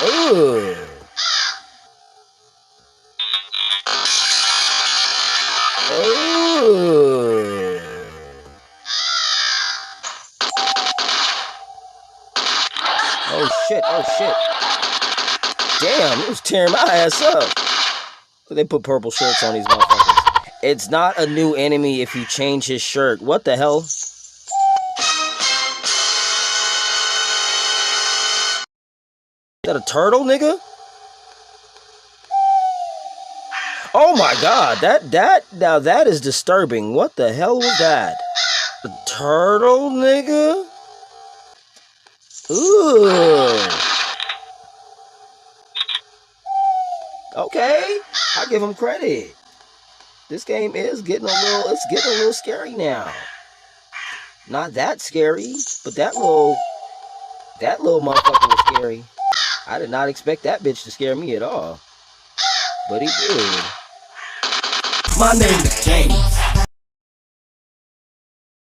Ooh. Ooh. Oh shit, oh shit. Damn, it was tearing my ass up. They put purple shirts on these motherfuckers. It's not a new enemy if you change his shirt. What the hell? Is that a turtle, nigga? Oh my god, now that is disturbing. What the hell was that? A turtle, nigga? Ooh. Okay, I give him credit. This game is getting it's getting a little scary now. Not that scary, but that little motherfucker was scary. I did not expect that bitch to scare me at all. But he did. My name is James.